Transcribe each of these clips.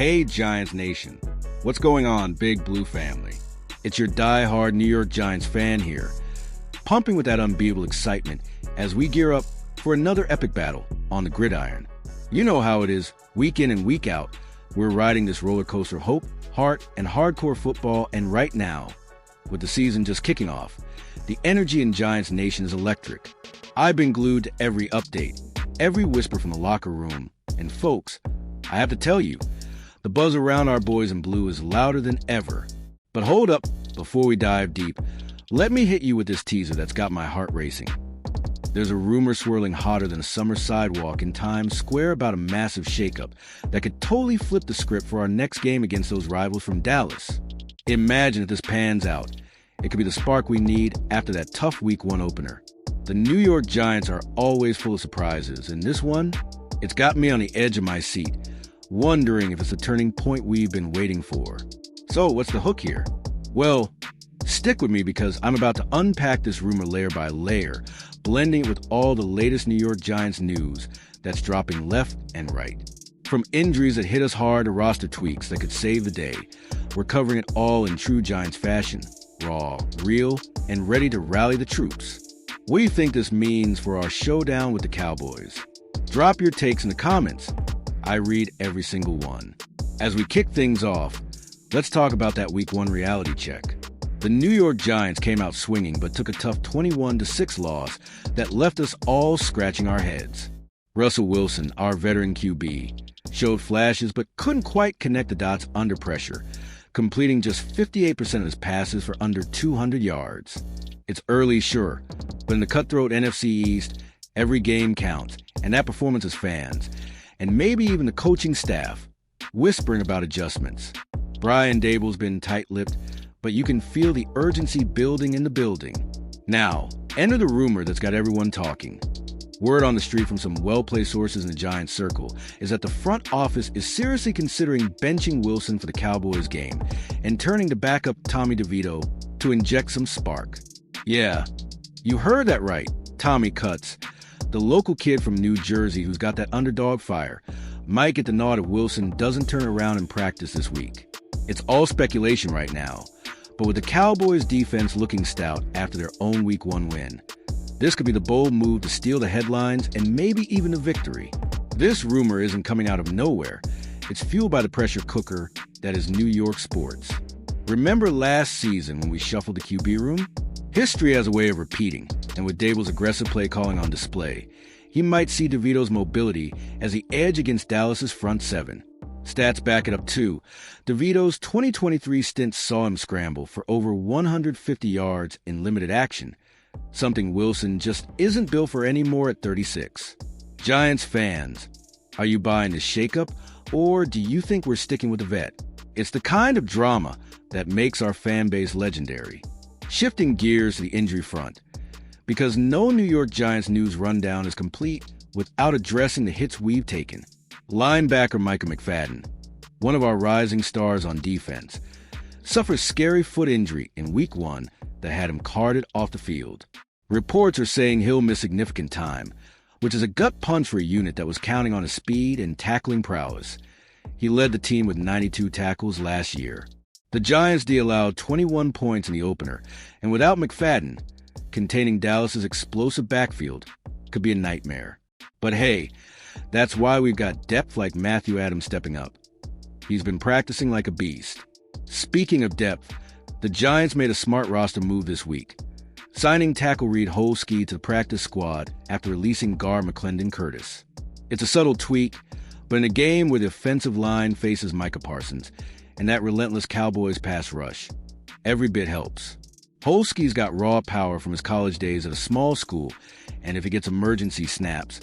Hey, Giants Nation. What's going on, Big Blue family? It's your die-hard New York Giants fan here, pumping with that unbeatable excitement as we gear up for another epic battle on the gridiron. You know how it is, week in and week out, we're riding this roller coaster of hope, heart, and hardcore football, and right now, with the season just kicking off, the energy in Giants Nation is electric. I've been glued to every update, every whisper from the locker room, and folks, I have to tell you, the buzz around our boys in blue is louder than ever. But hold up, before we dive deep, let me hit you with this teaser that's got my heart racing. There's a rumor swirling hotter than a summer sidewalk in Times Square about a massive shakeup that could totally flip the script for our next game against those rivals from Dallas. Imagine if this pans out. It could be the spark we need after that tough Week 1 opener. The New York Giants are always full of surprises, and this one, it's got me on the edge of my seat, wondering if it's the turning point we've been waiting for. So, what's the hook here? Well, stick with me because I'm about to unpack this rumor layer by layer, blending it with all the latest New York Giants news that's dropping left and right. From injuries that hit us hard to roster tweaks that could save the day, we're covering it all in true Giants fashion, raw, real, and ready to rally the troops. What do you think this means for our showdown with the Cowboys? Drop your takes in the comments. I read every single one. As we kick things off, let's talk about that Week 1 reality check. The New York Giants came out swinging but took a tough 21-6 loss that left us all scratching our heads. Russell Wilson, our veteran QB, showed flashes but couldn't quite connect the dots under pressure, completing just 58% of his passes for under 200 yards. It's early, sure, but in the cutthroat NFC East, every game counts, and that performance is fans, and maybe even the coaching staff, whispering about adjustments. Brian Dabolla's been tight-lipped, but you can feel the urgency building in the building. Now, enter the rumor that's got everyone talking. Word on the street from some well-placed sources in the Giants circle is that the front office is seriously considering benching Wilson for the Cowboys game and turning to backup Tommy DeVito to inject some spark. Yeah, you heard that right, Tommy Cuts, the local kid from New Jersey who's got that underdog fire, might get the nod if Wilson doesn't turn around in practice this week. It's all speculation right now, but with the Cowboys' defense looking stout after their own Week 1 win, this could be the bold move to steal the headlines and maybe even a victory. This rumor isn't coming out of nowhere. It's fueled by the pressure cooker that is New York sports. Remember last season when we shuffled the QB room? History has a way of repeating, and with Daboll's aggressive play calling on display, he might see DeVito's mobility as the edge against Dallas's front seven. Stats back it up too. DeVito's 2023 stint saw him scramble for over 150 yards in limited action, something Wilson just isn't built for anymore at 36. Giants fans, are you buying this shakeup, or do you think we're sticking with the vet? It's the kind of drama that makes our fan base legendary. Shifting gears to the injury front, because no New York Giants news rundown is complete without addressing the hits we've taken. Linebacker Micah McFadden, one of our rising stars on defense, suffered a scary foot injury in Week 1 that had him carted off the field. Reports are saying he'll miss significant time, which is a gut punch for a unit that was counting on his speed and tackling prowess. He led the team with 92 tackles last year. The Giants allowed 21 points in the opener, and without McFadden, containing Dallas's explosive backfield could be a nightmare. But hey, that's why we've got depth like Matthew Adams stepping up. He's been practicing like a beast. Speaking of depth, the Giants made a smart roster move this week, signing tackle Reed Holski to the practice squad after releasing guard McClendon Curtis. It's a subtle tweak, but in a game where the offensive line faces Micah Parsons and that relentless Cowboys pass rush, every bit helps. Holski's got raw power from his college days at a small school, and if he gets emergency snaps,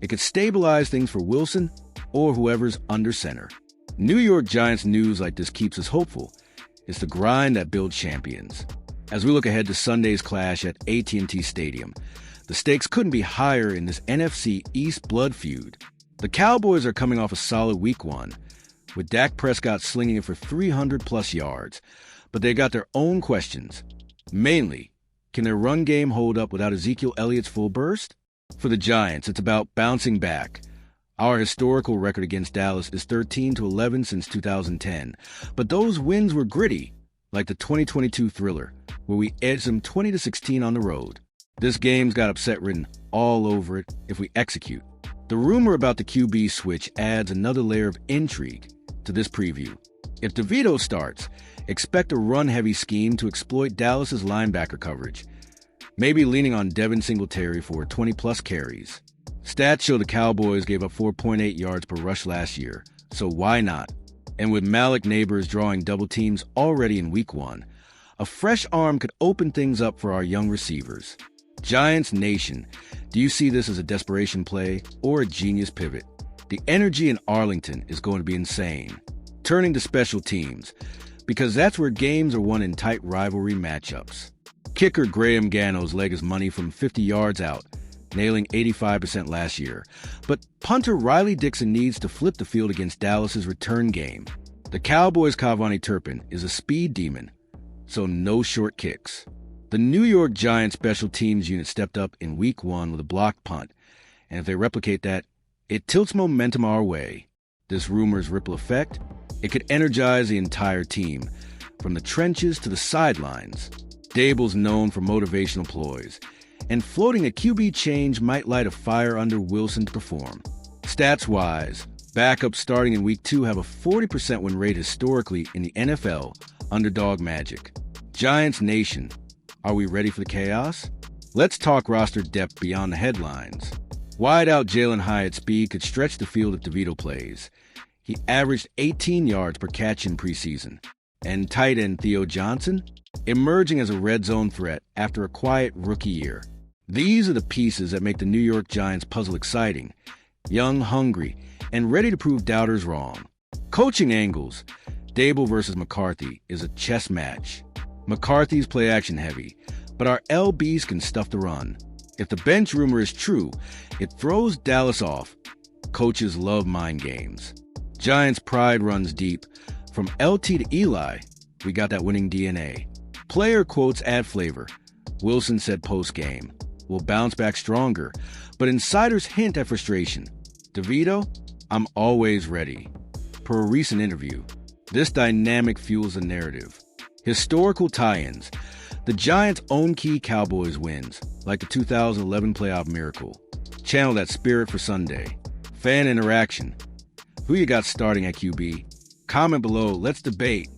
it could stabilize things for Wilson or whoever's under center. New York Giants news like this keeps us hopeful. It's the grind that builds champions. As we look ahead to Sunday's clash at AT&T Stadium, the stakes couldn't be higher in this NFC East blood feud. The Cowboys are coming off a solid Week 1, with Dak Prescott slinging it for 300-plus yards, but they got their own questions. Mainly, can their run game hold up without Ezekiel Elliott's full burst? For the Giants, it's about bouncing back, Our historical record against Dallas is 13-11 since 2010, but those wins were gritty, like the 2022 thriller, where we edged them 20-16 on the road. This game's got upset written all over it if we execute. The rumor about the QB switch adds another layer of intrigue to this preview. If DeVito starts, expect a run-heavy scheme to exploit Dallas's linebacker coverage, maybe leaning on Devin Singletary for 20-plus carries. Stats show the Cowboys gave up 4.8 yards per rush last year, so why not? And with Malik Neighbors drawing double teams already in Week 1, a fresh arm could open things up for our young receivers. Giants Nation, do you see this as a desperation play or a genius pivot? The energy in Arlington is going to be insane. Turning to special teams, because that's where games are won in tight rivalry matchups. Kicker Graham Gano's leg is money from 50 yards out, nailing 85% last year. But punter Riley Dixon needs to flip the field against Dallas's return game. The Cowboys' Cavani Turpin is a speed demon, so no short kicks. The New York Giants special teams unit stepped up in Week 1 with a blocked punt, and if they replicate that, it tilts momentum our way. This rumor's ripple effect, it could energize the entire team, from the trenches to the sidelines. Daboll's known for motivational ploys, and floating a QB change might light a fire under Wilson to perform. Stats-wise, backups starting in Week 2 have a 40% win rate historically in the NFL, underdog magic. Giants Nation, are we ready for the chaos? Let's talk roster depth beyond the headlines. Wide-out Jalen Hyatt's speed could stretch the field if DeVito plays. He averaged 18 yards per catch in preseason. And tight end Theo Johnson, emerging as a red zone threat after a quiet rookie year. These are the pieces that make the New York Giants puzzle exciting, young, hungry, and ready to prove doubters wrong. Coaching angles, Daboll versus McCarthy is a chess match. McCarthy's play action heavy, but our LBs can stuff the run. If the bench rumor is true, it throws Dallas off. Coaches love mind games. Giants' pride runs deep. From LT to Eli, we got that winning DNA. Player quotes add flavor. Wilson said post-game, we'll bounce back stronger, but insiders hint at frustration. DeVito, I'm always ready. Per a recent interview, this dynamic fuels the narrative. Historical tie-ins. The Giants' own key Cowboys wins, like the 2011 playoff miracle. Channel that spirit for Sunday. Fan interaction. Who you got starting at QB? Comment below, let's debate.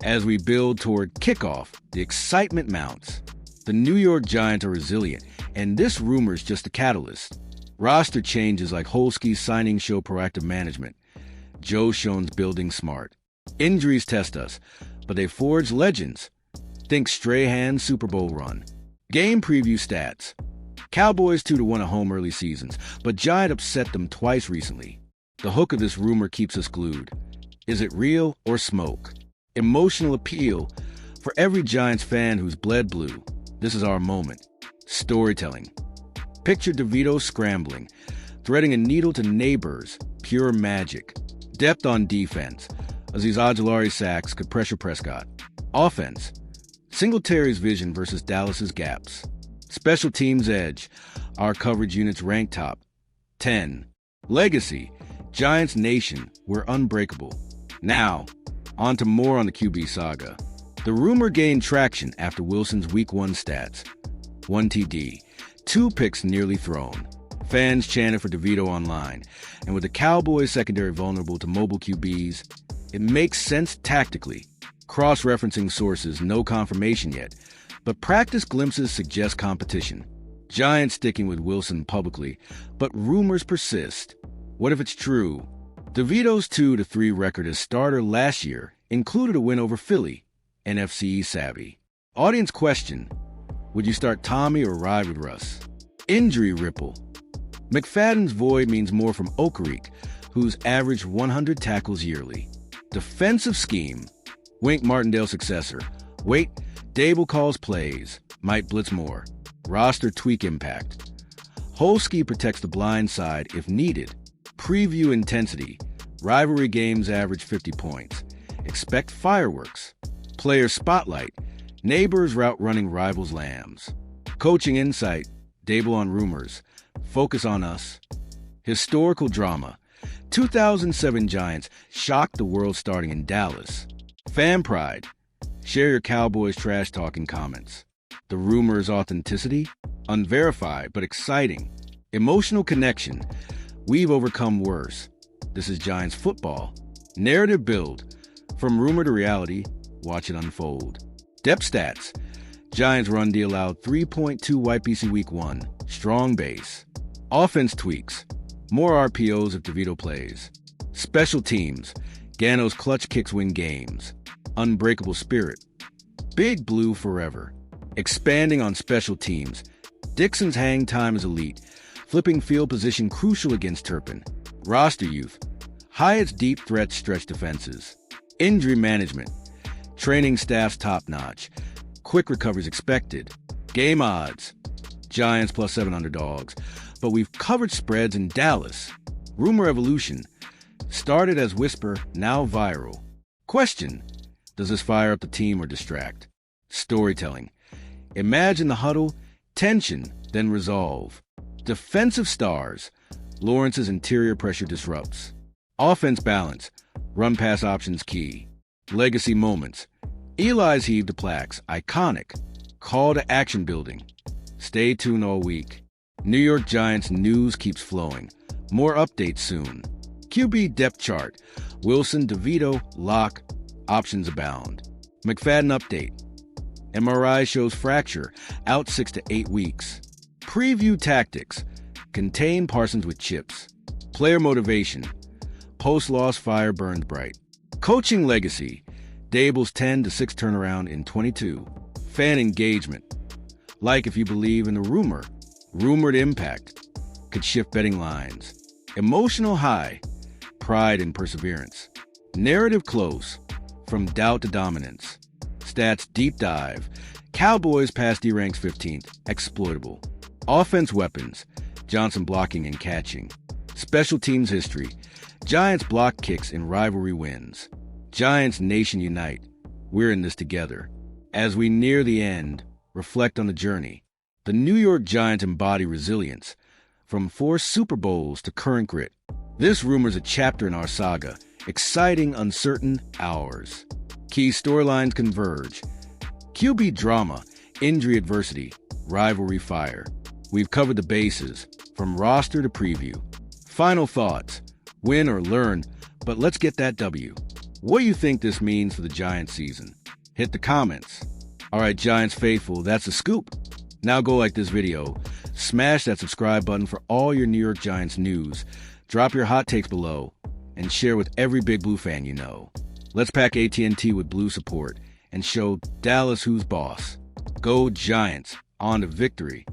As we build toward kickoff, the excitement mounts. The New York Giants are resilient, and this rumor is just a catalyst. Roster changes like Holski's signing show proactive management. Joe Schoen's building smart. Injuries test us, but they forge legends. Think Strahan's Super Bowl run. Game preview stats. Cowboys 2-1 at home early seasons, but Giant upset them twice recently. The hook of this rumor keeps us glued. Is it real or smoke? Emotional appeal. For every Giants fan who's bled blue, this is our moment. Storytelling. Picture DeVito scrambling, threading a needle to Neighbors, pure magic. Depth on defense. Azeez Ojulari sacks could pressure Prescott. Offense. Singletary's vision versus Dallas's gaps. Special teams edge. Our coverage units rank top 10. Legacy. Giants Nation, we're unbreakable. Now, on to more on the QB saga. The rumor gained traction after Wilson's Week 1 stats. 1 TD, 2 picks nearly thrown. Fans chanted for DeVito online, and with the Cowboys secondary vulnerable to mobile QBs, it makes sense tactically. Cross-referencing sources, no confirmation yet, but practice glimpses suggest competition. Giants sticking with Wilson publicly, but rumors persist. What if it's true? DeVito's 2-3 record as starter last year included a win over Philly, NFC savvy. Audience question, would you start Tommy or ride with Russ? Injury ripple. McFadden's void means more from Okereke, who's averaged 100 tackles yearly. Defensive scheme. Wink Martindale successor. Wait, Daboll calls plays. Might blitz more. Roster tweak impact. Holski protects the blind side if needed. Preview intensity. Rivalry games average 50 points. Expect fireworks. Player spotlight. Neighbors route running rivals' lambs. Coaching insight. Daboll on rumors. Focus on us. Historical drama. 2007 Giants shocked the world starting in Dallas. Fan pride. Share your Cowboys trash talking comments. The rumor's authenticity? Unverified but exciting. Emotional connection. We've overcome worse. This is Giants football. Narrative build. From rumor to reality, watch it unfold. Depth stats. Giants run D allowed 3.2 YPC week 1. Strong base. Offense tweaks. More RPOs if DeVito plays. Special teams. Gano's clutch kicks win games. Unbreakable spirit. Big Blue forever. Expanding on special teams. Dixon's hang time is elite. Flipping field position crucial against Turpin. Roster youth. Hyatt's deep threats stretch defenses. Injury management. Training staff's top-notch. Quick recoveries expected. Game odds. Giants +7 underdogs. But we've covered spreads in Dallas. Rumor evolution. Started as whisper, now viral. Question. Does this fire up the team or distract? Storytelling. Imagine the huddle, tension, then resolve. Defensive stars. Lawrence's interior pressure disrupts. Offense balance. Run-pass options key. Legacy moments. Eli's heave to plaques. Iconic. Call to action building. Stay tuned all week. New York Giants news keeps flowing. More updates soon. QB depth chart. Wilson, DeVito, Locke. Options abound. McFadden update. MRI shows fracture. Out 6 to 8 weeks. Preview tactics. Contain Parsons with chips. Player motivation. Post-loss fire burned bright. Coaching legacy. Daboll's 10-6 turnaround in 22. Fan engagement. Like if you believe in the rumor. Rumored impact. Could shift betting lines. Emotional high. Pride and perseverance. Narrative close. From doubt to dominance. Stats deep dive. Cowboys past D ranks 15th. Exploitable. Offense weapons. Johnson blocking and catching. Special teams history. Giants block kicks in rivalry wins. Giants nation unite. We're in this together. As we near the end, reflect on the journey. The New York Giants embody resilience. From 4 Super Bowls to current grit. This rumor's a chapter in our saga. Exciting, uncertain hours. Key storylines converge. QB drama, injury adversity, rivalry fire. We've covered the bases, from roster to preview. Final thoughts. Win or learn, but let's get that W. What do you think this means for the Giants season? Hit the comments. All right, Giants faithful, that's the scoop. Now go like this video. Smash that subscribe button for all your New York Giants news. Drop your hot takes below and share with every Big Blue fan you know. Let's pack AT&T with Blue support and show Dallas who's boss. Go Giants, on to victory.